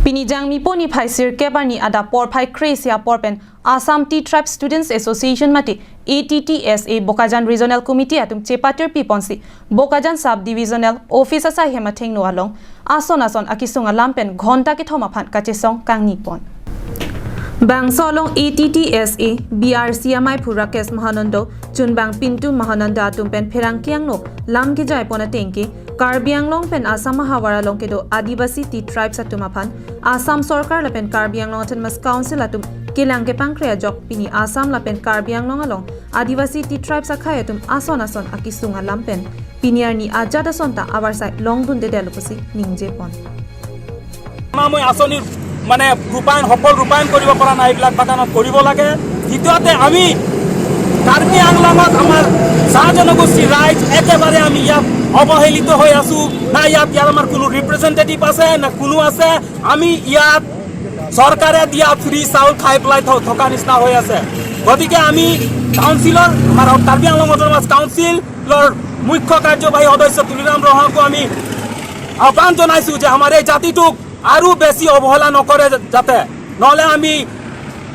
Pinijang mi poni phai sir kebarni ada por phai kresia porpen Assam Tea Tribe Students Association mati ATTSA Bokajan Regional Committee atum chepatir piponsi Bokajan Sub Divisional Office asa hematheng no along ason akisung alampen ghonta ke thoma phan kachesong kangnipon Bang solong ATTSA BRCMI Purakes Mahanando Chunbang Pintu Mahananda tumpen Perangkiang no lam ke jai pona tengki Karbiang long pen Assam Mahawara long ke do Adivasi Tea Tribes atumapan Assam Sorkar lapen Karbiang long Autonomous Council atum kilang ke pangkrea jok pini Assam lapen Karbiang long along Adivasi Tea Tribes akhaya tum ason akisunga lampen piniar ni ajada sonta awarsai long dun de deloposi ningje pon Mamoi asoni মানে রূপায়ণ সফল রূপায়ণ কৰিব পৰা নাই এইবিলাক বাগানত কৰিব লাগে দ্বিতীয়তে আমি কাৰ্বি আংলঙত আমাৰ চাহ জনগোষ্ঠী ৰাইজ একেবাৰে আমি ইয়াত অৱহেলিত হৈ আছো না ইয়াত আমাৰ কোনো ৰিপ্ৰেজেন্টেটিভ আছে না কোনো আছে আমি ইয়াত চৰকাৰে দিয়া ফ্ৰী চাউল খাই পেলাই থকা নিচিনা হৈ আছে গতিকে আমি কাউন্সিলৰ আমাৰ কাৰ্বি আংলং অটোনমাস কাউন্সিলৰ মুখ্য কাৰ্যবাহী সদস্য তুলিৰাম ৰহনকো আমি আহ্বান জনাইছো যে আমাৰ এই জাতিটোক আৰু বেছি অবহেলা নকৰে যাতে নহলে আমি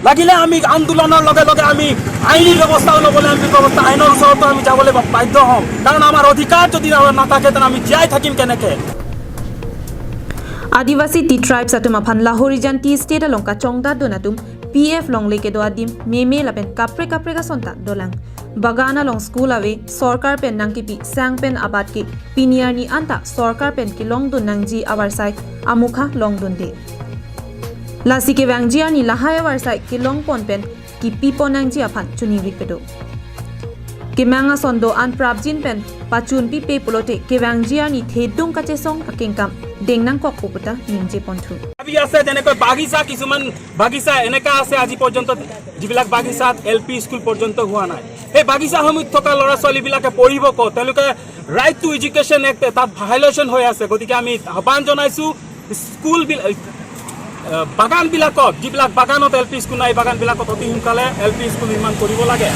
লাগিলে আমি আন্দোলনৰ লগে লগে আমি আইনী ব্যৱস্থা লবলৈ আমি ব্যৱস্থা আইনৰ ওচৰত আমি যাবলৈ বাধ্য হ'ম কাৰণ আমাৰ অধিকাৰ যদি নাথাকে তেনে আমি জীয়াই থাকিম কেনেকে Adivasi Tea Tribes atumapan Lahorijan Tea State alongka chongda donatum PF long leke do adim meme lapen kapre ka sonta dolang Bagana long school away Sorkar pen nangkipi sang pen abad ki piniarni anta Sorkar pen ki long dun nangji awarsai amukha long dun de Lasi ke wangji ani lahaya warsai ki long pon pen ki pipo nangji apan chuni rikpedo Ki manga sondo an prabjin pen pachun pi pe polote ke wangji ani thedung kachesong akengkam dengnang kok puputa ningje ponthu abi ase jeneko bagisa kisuman bagisa eneka ase aji porjonto jibilak bagisat LP school porjonto hua nai ei bagisa hamut thoka lora soli bilake poribo ko teluke right to education act ta violation hoy ase gotike ami aban jonaisu school bil bagan bilakot jibilak baganot LP school nai bagan bilakot oti hunkale LP school nirman koribo lage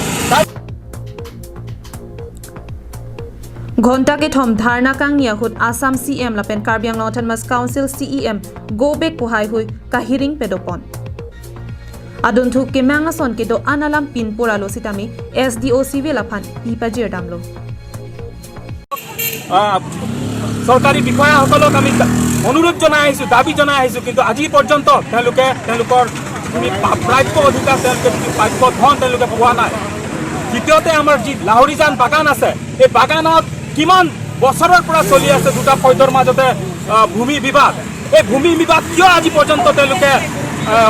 Ghonta ke thom dharna kang niahut Assam CM lapen Karbiang Autonomous Council CEM go back pohai hui kahiring pedopon Adun thu ke manga son ke do analam pin poralo sitami SDO civil aphan ipajir damlo সরকারি বিষয়া সকলক আমি অনুরোধ জনাই আইছো দাবী জনাই আইছো কিন্তু আজি পৰ্যন্ত তেওঁলোকৰ প্ৰাপ্য অধিকাৰ প্ৰাপ্য ধন তেওঁলোকে পোৱা নাই দ্বিতীয়তে আমাৰ যি লাহৰিজান বাগান আছে এই বাগানত কিমান বছৰৰ পৰা চলি আছে দুটা ফৈদৰ মাজতে ভূমি বিবাদ এই ভূমি বিবাদ কিয় আজি পৰ্যন্ত তেওঁলোকে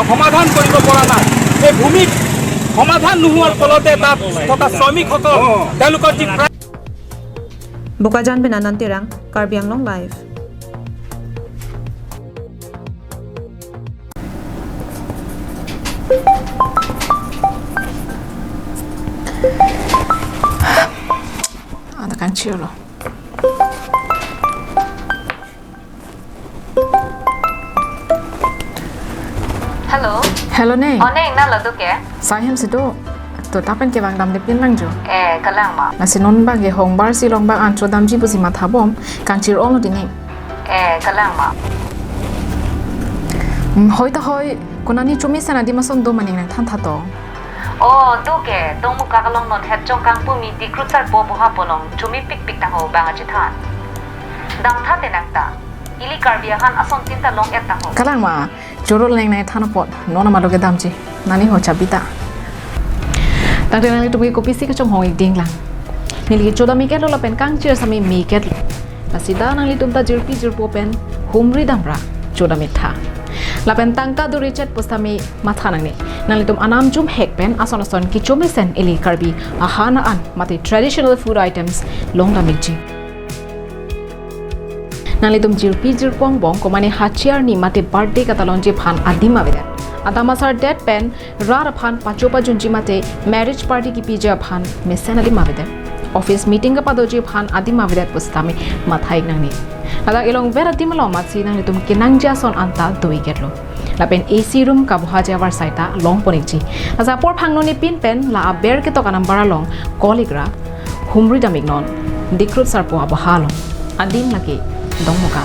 সমাধান কৰিব পৰা নাই এই ভূমি সমাধান নোহোৱাৰ ফলতে তাত থকা শ্ৰমিকসকল তেওঁলোকৰ যি Bokajan benanantirang Karbiang long live Ada kan cielo. Hello. Hello neng. Oh neng, nala tu ke? Sayam situ. Tu tapen ke bang dam de pin lang jo. Kalang ma. Nasi non bag ye hong bar si long bag antro dam ji busi mathabom kan cir ong di neng. Kalang ma. Hoi ta hoi konani chumi sana di mason do maning nang than tha to. Oh, tu ke? Tong muka kalong non het jong kang pu mi di krutsar bo bo ha polong chumi pik ta ho bang aji than. Dam tha te nang ta. Ili karbia han ason tin ta long et ta ho. Kalang ma jorol neng nang than pot nona ma loge dam ji. Nani ho chabita. Tang te nang li tu bi kopi si ka chong hong ik ding lang. Nili choda mi ket lo la pen kang chir sami mi ket. Pasida nang li tum ta jir po pen humri dam ra choda mi tha. Lapen tangka du richet postami matha nang ni nalitum anam jum hek pen ason ki chome sen eli karbi ahana an mati traditional food items long damiji nalitum jir pong bong ko mane hachiar ni mati birthday katalon je phan adima beda adamasar dead pen rar phan pachopa junji mate marriage party ki pija phan mesen ali mabeda office meeting ka padoji phan adima beda postami mathai nang ni Ada ilong vera dimalo matsi nang litum kinangja son anta doi getlo. Lapen AC room ka bha jawar saita long poniji. Asa por phangno ni pin pen la aber ke to kanam bara long koligra humri damig non dikrut sarpo abahalong. Adin lagi dong muka